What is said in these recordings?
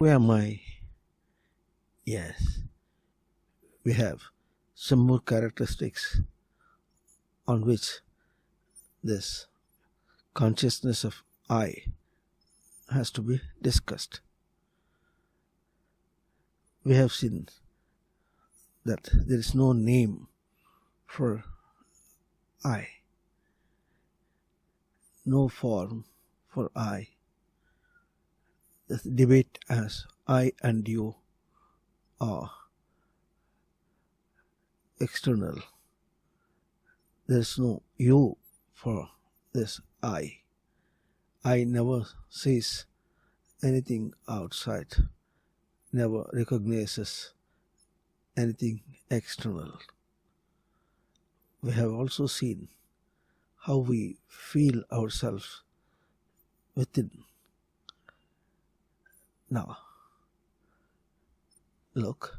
Who am I? Yes, we have some more characteristics on which this consciousness of I has to be discussed. We have seen that there is no name for I, no form for I. The debate as I and you are external. There is no you for this I. I never sees anything outside, never recognizes anything external. We have also seen how we feel ourselves within. Now, look,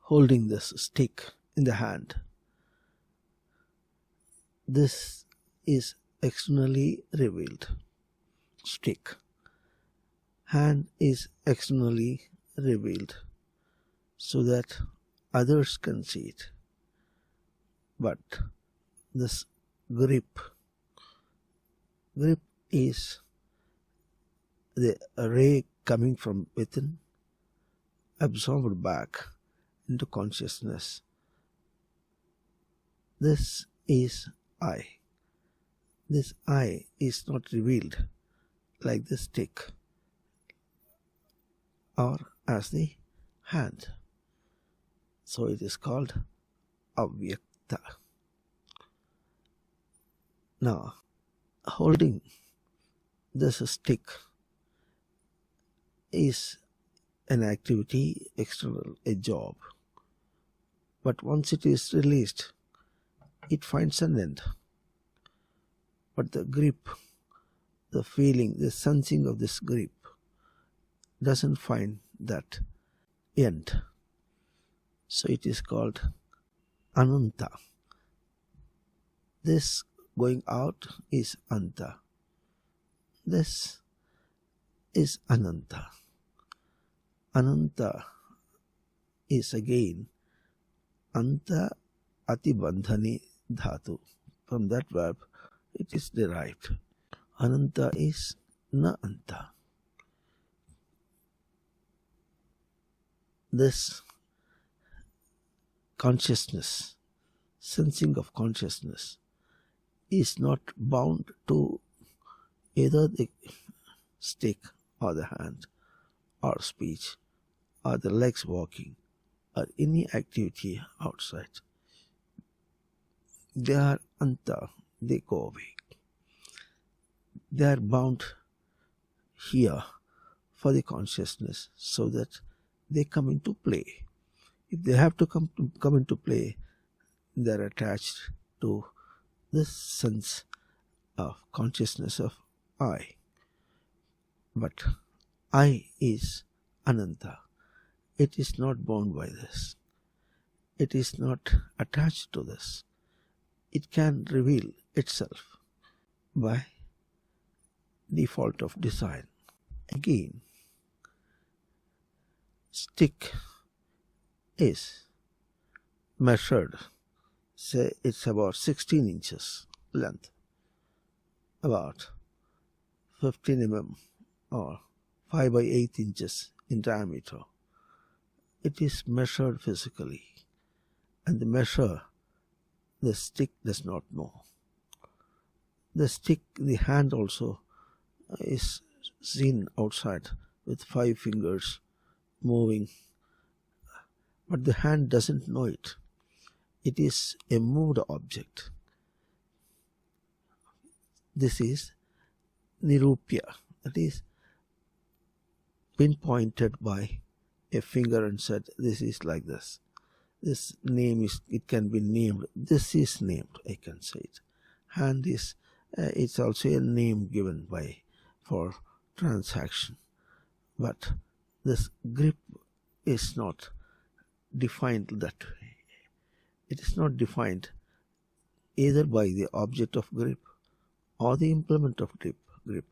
holding this stick in the hand. This is externally revealed. Stick. Hand is externally revealed so that others can see it. But this grip is the ray coming from within, absorbed back into consciousness. This is I. This I is not revealed like the stick or as the hand. So it is called avyakta. Now, holding this stick is an activity external, a job. But once it is released, it finds an end. But the grip, the feeling, the sensing of this grip doesn't find that end. So it is called Ananta. This going out is Anta. This is Ananta. Ananta is again Anta Atibandhani Dhatu. From that verb it is derived. Ananta is Na Anta. This consciousness, sensing of consciousness, is not bound to either the stick or the hand or speech or the legs walking or any activity outside. They are anta, they go away. They are bound here for the consciousness so that they come into play. If they have to come into play, they are attached to this sense of consciousness of I. But I is Ananta. It is not bound by this. It is not attached to this. It can reveal itself by default of design. Again, stick is measured, say it's about 16 inches length, about 15 mm or 5 by 8 inches in diameter. It is measured physically, and the measure the stick does not know. The stick, the hand also is seen outside with 5 fingers moving, but the hand doesn't know it. It is a moved object. This is nirupya, that is pinpointed by a finger and said, this is like this. This name is, it can be named. This is named, I can say it. Hand is, it's also a name given by for transaction. But this grip is not defined that way. It is not defined either by the object of grip or the implement of grip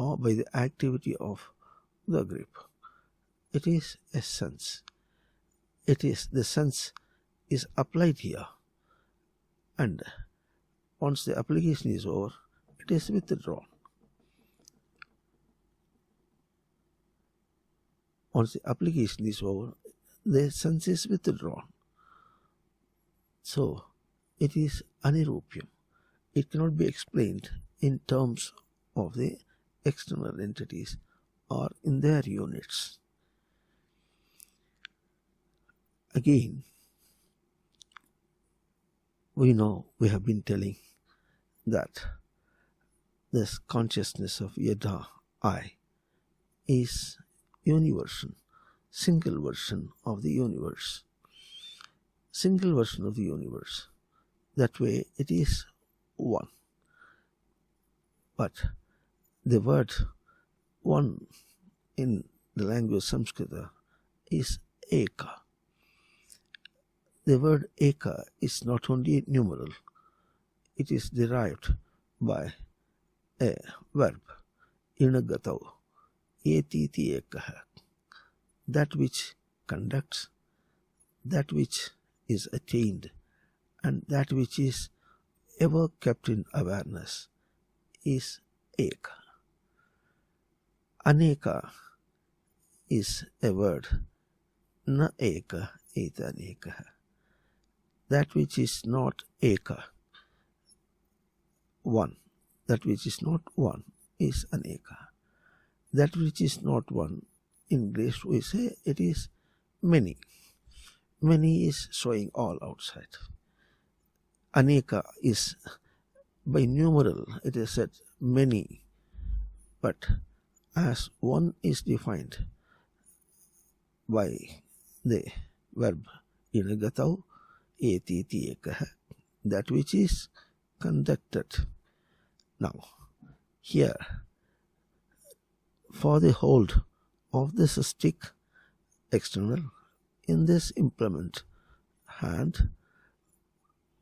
or by the activity of the grip. It is a sense. The sense is applied here, and once the application is over, it is withdrawn. Once the application is over, the sense is withdrawn. So, it is anirupyam. It cannot be explained in terms of the external entities or in their units. Again, we have been telling that this consciousness of Yada, I, is universal, single version of the universe. Single version of the universe. That way it is one. But the word one in the language Samskrita is eka. The word eka is not only numeral, it is derived by a verb, inagatau, etiti ekaha, that which conducts, that which is attained, and that which is ever kept in awareness is eka. Aneka is a word, na eka eta aneka. That which is not eka, one. That which is not one is aneka. That which is not one, in English we say it is many. Many is showing all outside. Aneka is by numeral, it is said many, but as one is defined by the verb inagatau etiti ekaha, that which is conducted. Now, here, for the hold of this stick external, in this implement hand,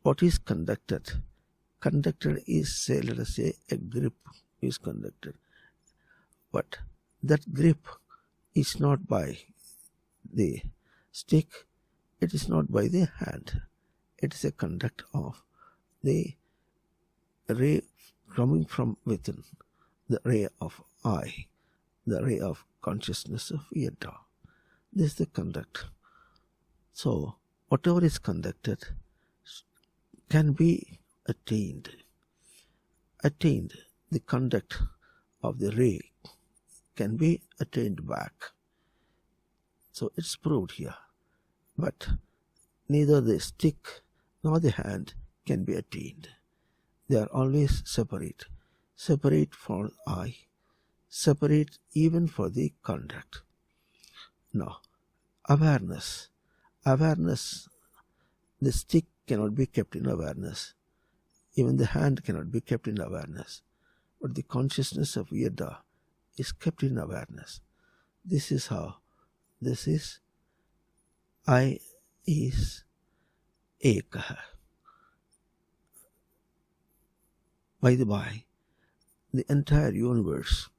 what is conducted? Conducted is, say, let us say, a grip is conducted. But that grip is not by the stick, it is not by the hand. It is a conduct of the ray coming from within, the ray of I, the ray of consciousness of Yada. This is the conduct. So, whatever is conducted can be attained. Attained, the conduct of the ray can be attained back. So, it's proved here. But neither the stick nor the hand can be attained. They are always separate. Separate for I, separate even for the conduct. Now, awareness. Awareness, the stick cannot be kept in awareness. Even the hand cannot be kept in awareness. But the consciousness of Yada is kept in awareness. This is how. This is I is ekaha. By the by, the entire universe,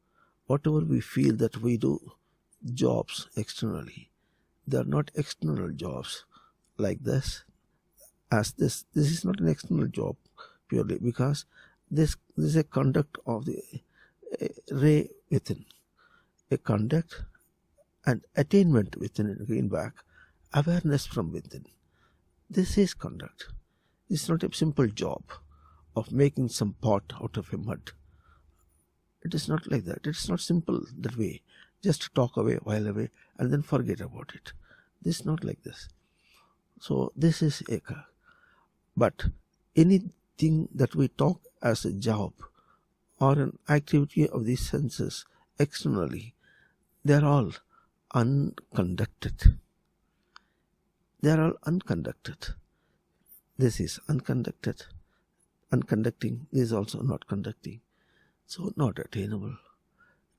whatever we feel that we do jobs externally, they are not external jobs like this. As this is not an external job purely, because this is a conduct of the ray within, a conduct and attainment within and again back, awareness from within. This is conduct. It's not a simple job of making some pot out of a mud. It is not like that. It's not simple that way. Just talk away, while away, and then forget about it. This is not like this. So this is eka. But anything that we talk as a job or an activity of the senses externally, they are all unconducted. They are all unconducted. This is unconducted. Unconducting, this is also not conducting. So not attainable.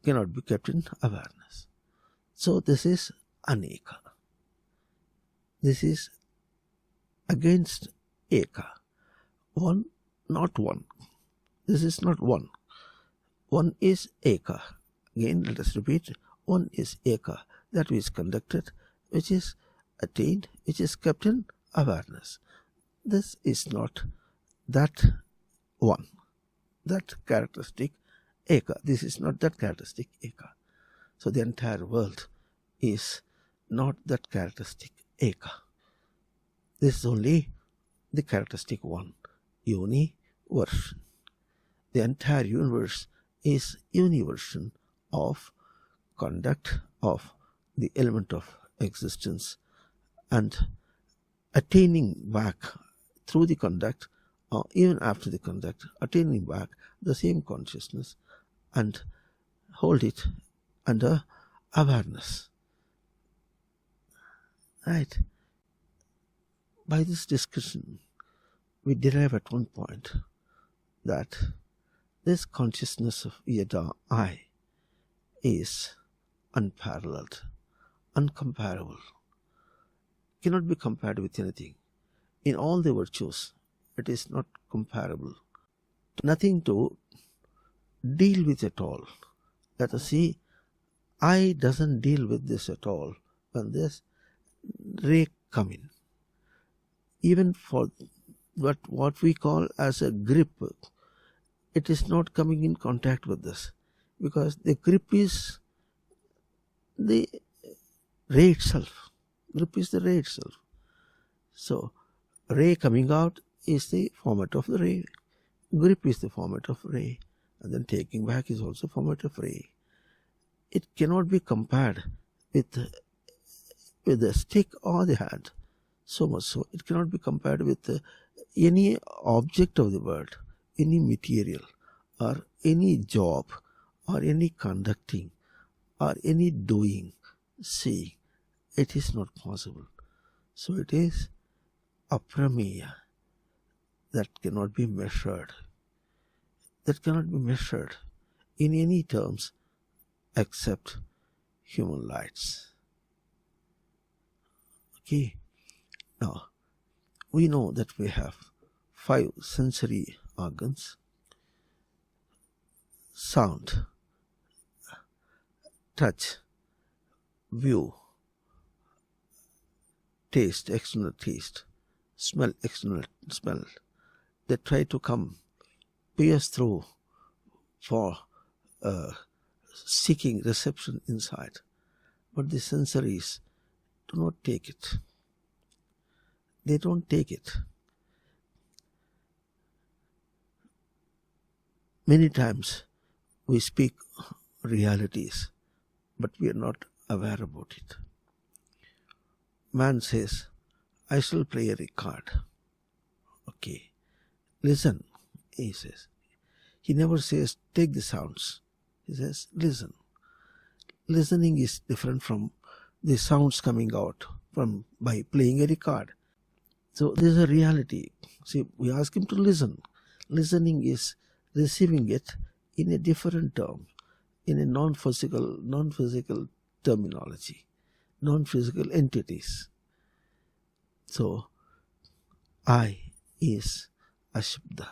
Cannot be kept in awareness. So this is aneka. This is against eka. One, not one. This is not one. One is Eka. Again, let us repeat. One is Eka, that which is conducted, which is attained, which is kept in awareness. This is not that one, that characteristic Eka. This is not that characteristic Eka. So the entire world is not that characteristic Eka. This is only the characteristic one, universe. The entire universe is universion of conduct of the element of existence, and attaining back through the conduct, or even after the conduct, attaining back the same consciousness and hold it under awareness. Right? By this discussion, we derive at one point that this consciousness of Yada I is unparalleled, uncomparable, cannot be compared with anything. In all the virtues, it is not comparable. Nothing to deal with at all. Let us see, I doesn't deal with this at all when this ray come in. Even for what we call as a grip, it is not coming in contact with this, because the grip is the ray itself. Grip is the ray itself. So, ray coming out is the format of the ray. Grip is the format of ray. And then taking back is also format of ray. It cannot be compared with the stick or the hand. So much so, it cannot be compared with any object of the world, any material, or any job, or any conducting, or any doing. See, it is not possible. So it is aprameya, that cannot be measured. That cannot be measured in any terms except human lights. Okay. Now, we know that we have 5 sensory organs: sound, touch, view, taste, external taste, smell, external smell. They try to come, pierce through for seeking reception inside. But the sensories do not take it. They don't take it. Many times we speak realities, but we are not aware about it. Man says, I shall play a record. Okay. Listen, he says. He never says, take the sounds. He says, listen. Listening is different from the sounds coming out by playing a record. So there is a reality. See, we ask him to listen. Listening is receiving it in a different term, in a non-physical terminology, non-physical entities. So, I is Ashabda.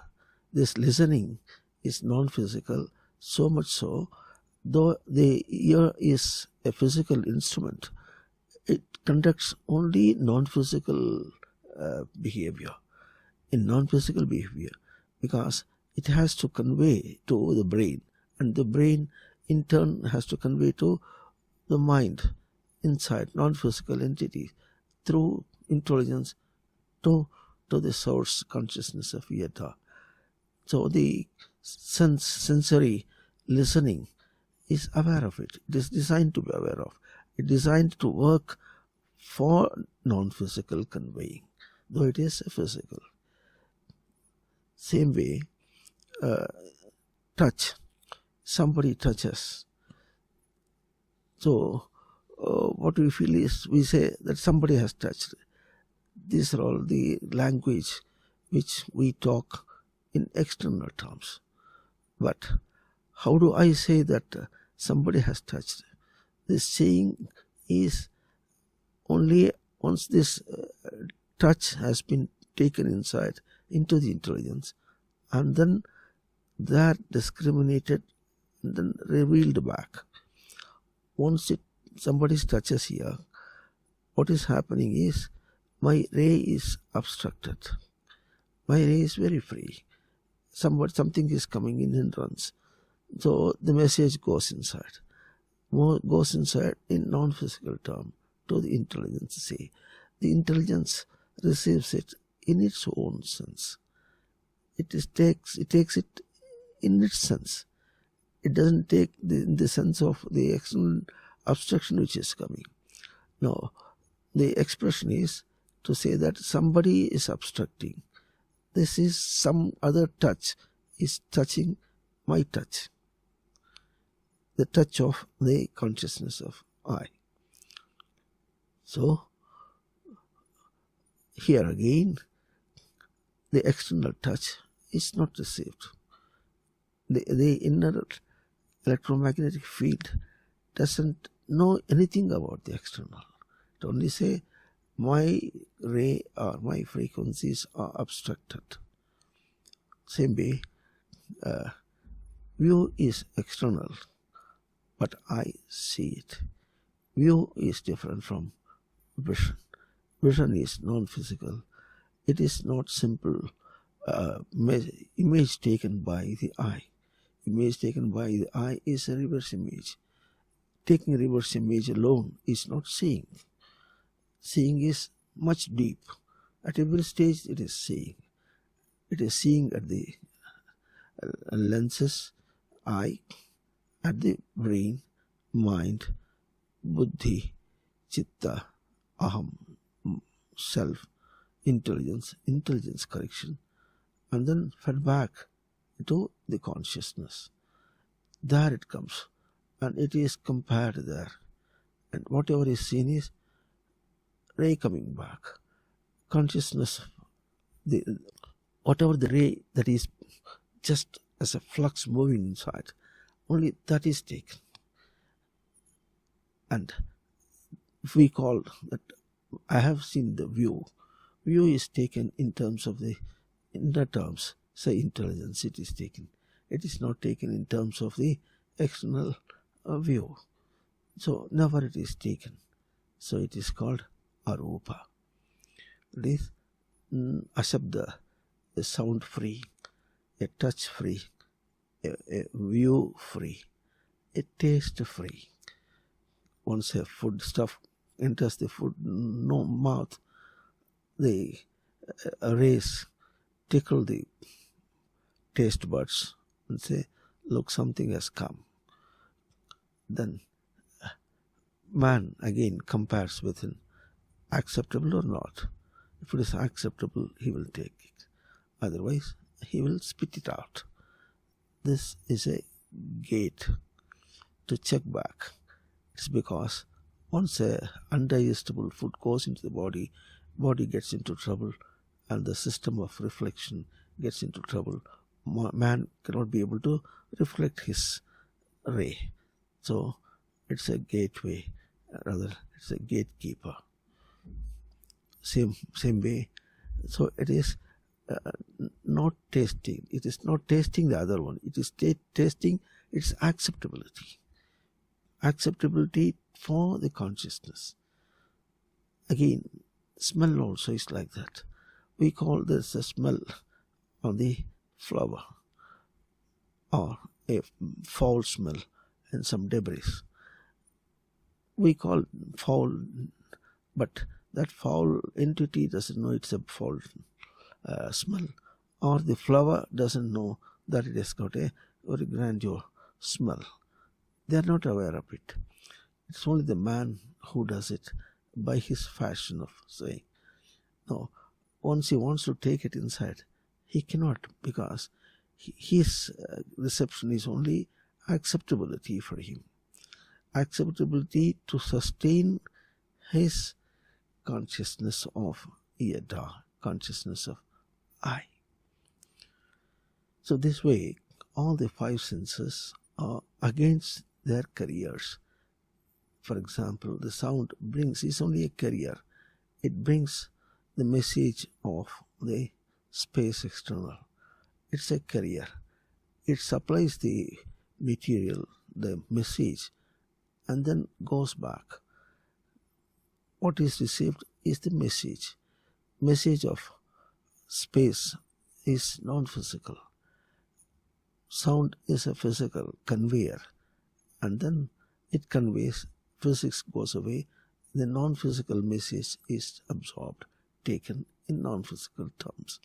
This listening is non-physical, so much so, though the ear is a physical instrument, it conducts only non-physical behavior, in non-physical behavior, because it has to convey to the brain, and the brain in turn has to convey to the mind inside non-physical entities through intelligence to the source consciousness of Yada. So the sensory listening is aware of it. It is designed to be aware of. It is designed to work for non-physical conveying, though it is physical. Same way, touch. Somebody touches. So, what we feel is, we say that somebody has touched. These are all the language which we talk in external terms. But how do I say that somebody has touched? This saying is only once this touch has been taken inside into the intelligence, and then that discriminated and then revealed back. Once somebody touches here, what is happening is my ray is obstructed. My ray is very free. Something is coming in and runs. So the message goes inside. Goes inside in non-physical term to the intelligence. See, the intelligence receives it in its own sense. It takes it in its sense. It doesn't take the sense of the external obstruction which is coming. No, the expression is to say that somebody is obstructing. This is some other touch is touching my touch. The touch of the consciousness of I. So, here again, the external touch is not received. The inner electromagnetic field doesn't know anything about the external. It only say, my ray or my frequencies are obstructed. Same way, view is external, but I see it. View is different from vision. Vision is non-physical. It is not simple image taken by the eye. Image taken by the eye is a reverse image. Taking a reverse image alone is not seeing. Seeing is much deep. At every stage it is seeing. It is seeing at the lenses, eye, at the brain, mind, buddhi, chitta, aham, self, intelligence correction, and then fed back to the consciousness. There it comes, and it is compared there. And whatever is seen is ray coming back. Consciousness, whatever the ray that is just as a flux moving inside, only that is taken. And if we call that, I have seen the view. View is taken in terms of the inner terms, say intelligence, it is taken. It is not taken in terms of the external view. So never it is taken. So it is called arupa. It is ashabda, a sound free, a touch free, a view free, a taste free. Once a food stuff enters the food mouth, the rays tickle the taste buds and say, look, something has come. Then man again compares within, acceptable or not. If it is acceptable, he will take it. Otherwise, he will spit it out. This is a gate to check back. It's because once a undigestible food goes into the body gets into trouble, and the system of reflection gets into trouble. Man cannot be able to reflect his ray. So it's a gateway, rather it's a gatekeeper. Same way. So it is not tasting. It is not tasting the other one. It is tasting its acceptability. Acceptability for the consciousness. Again, smell also is like that. We call this a smell of the flower, or a foul smell and some debris. We call foul, but that foul entity doesn't know it's a foul smell, or the flower doesn't know that it has got a very grandeur smell. They are not aware of it. It's only the man who does it by his fashion of saying. No, once he wants to take it inside, he cannot, because his reception is only acceptability for him. Acceptability to sustain his consciousness of yada, consciousness of I. So this way, all the five senses are against their careers. For example, the sound is only a carrier. It brings the message of the space external. It's a carrier. It supplies the material, the message, and then goes back. What is received is the message. Message of space is non-physical. Sound is a physical conveyor, and then it conveys, physics goes away, the non-physical message is absorbed, taken in non-physical terms.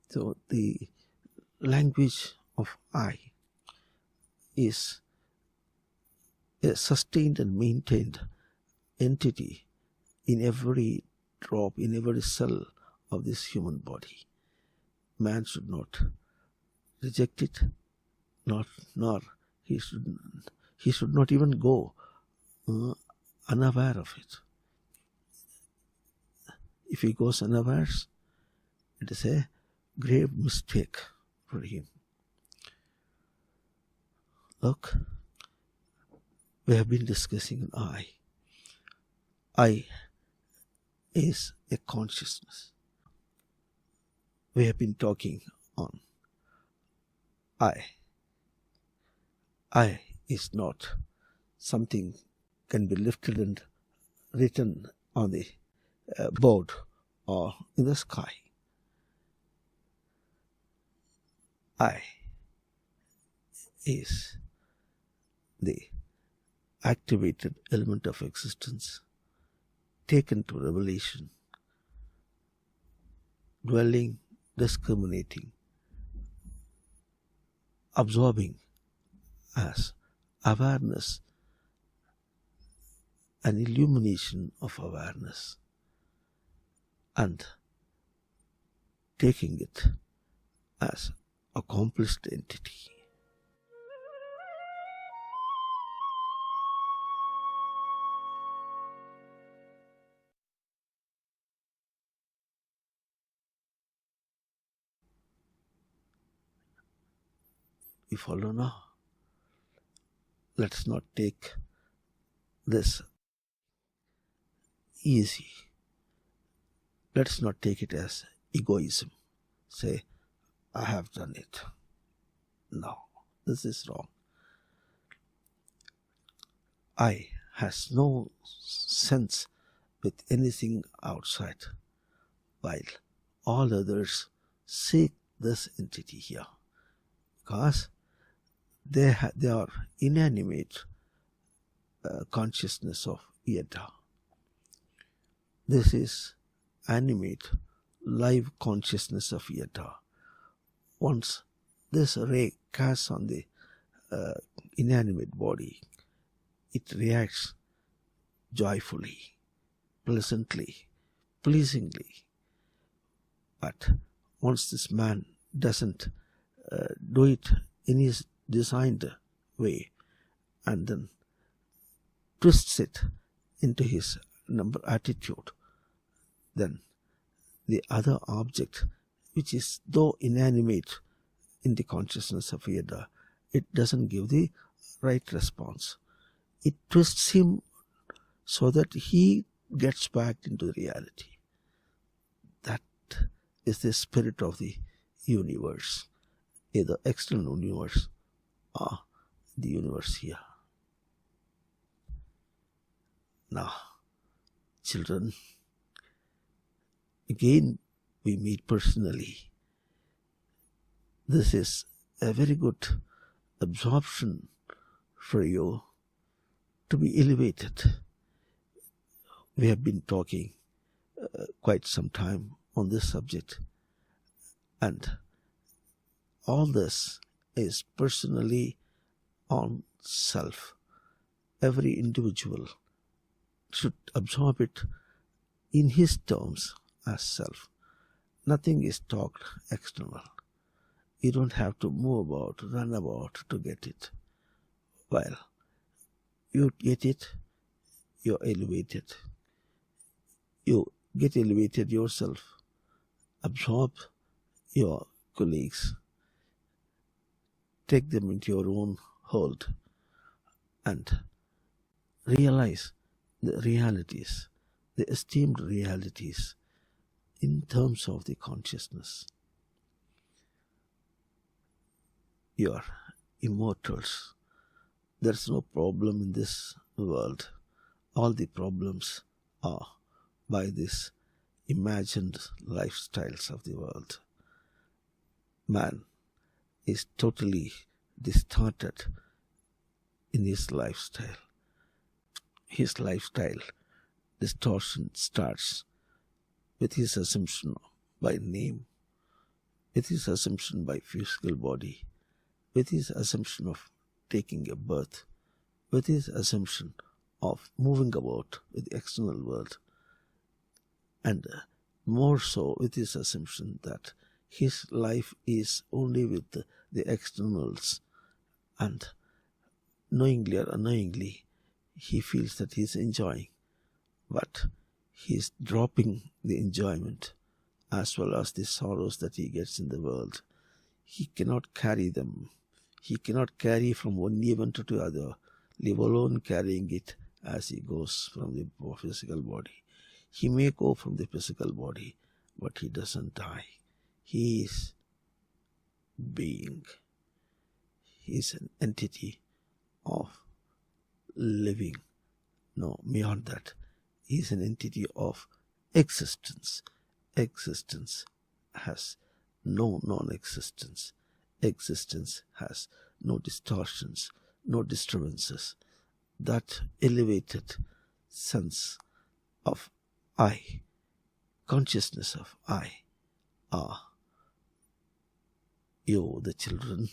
So the language of I is a sustained and maintained entity in every drop, in every cell of this human body. Man should not reject it, nor he should not even go unaware of it. If he goes unawares, it is a grave mistake for him. Look, we have been discussing I. I is a consciousness. We have been talking on I. I is not something can be lifted and written on the board or in the sky. I is the activated element of existence taken to revelation, dwelling, discriminating, absorbing as awareness, an illumination of awareness, and taking it as accomplished entity. You follow now? Let's not take this easy. Let's not take it as egoism. Say, I have done it. No, this is wrong. I has no sense with anything outside, while all others seek this entity here, because they are inanimate consciousness of Yada. This is animate, live consciousness of Yada. Once this ray casts on the inanimate body, it reacts joyfully, pleasantly, pleasingly. But once this man doesn't do it in his designed way and then twists it into his number attitude, then the other object, which is though inanimate in the consciousness of Yada, it doesn't give the right response. It twists him so that he gets back into reality. That is the spirit of the universe, either external universe or the universe here. Now, children, again we meet personally. This is a very good absorption for you to be elevated. We have been talking quite some time on this subject, and all this is personally on self. Every individual should absorb it in his terms as self. Nothing is talked external. You don't have to move about, run about to get it. While you get it, you're elevated. You get elevated yourself. Absorb your colleagues. Take them into your own hold and realize the realities, the esteemed realities in terms of the consciousness. You are immortals. There's no problem in this world. All the problems are by these imagined lifestyles of the world. Man is totally distorted in his lifestyle. His lifestyle distortion starts with his assumption by name, with his assumption by physical body, with his assumption of taking a birth, with his assumption of moving about with the external world, and more so with his assumption that his life is only with the externals, and knowingly or unknowingly he feels that he is enjoying, but he is dropping the enjoyment as well as the sorrows that he gets in the world. He cannot carry them. He cannot carry from one event to the other, leave alone carrying it as he goes from the physical body. He may go from the physical body, but he doesn't die. He is being. He is an entity of living. No, beyond that, he is an entity of existence. Existence has no non-existence. Existence has no distortions, no disturbances. That elevated sense of I, consciousness of I, are you, the children,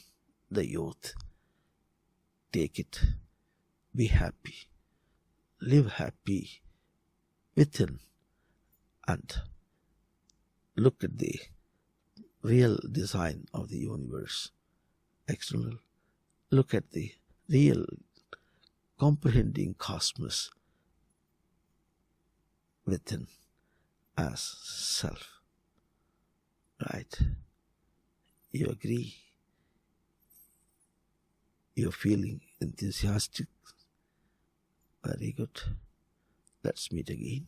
the youth. Take it, be happy, live happy within, and look at the real design of the universe, external. Look at the real comprehending cosmos within as self. Right? You agree? You're feeling enthusiastic? Very good. Let's meet again.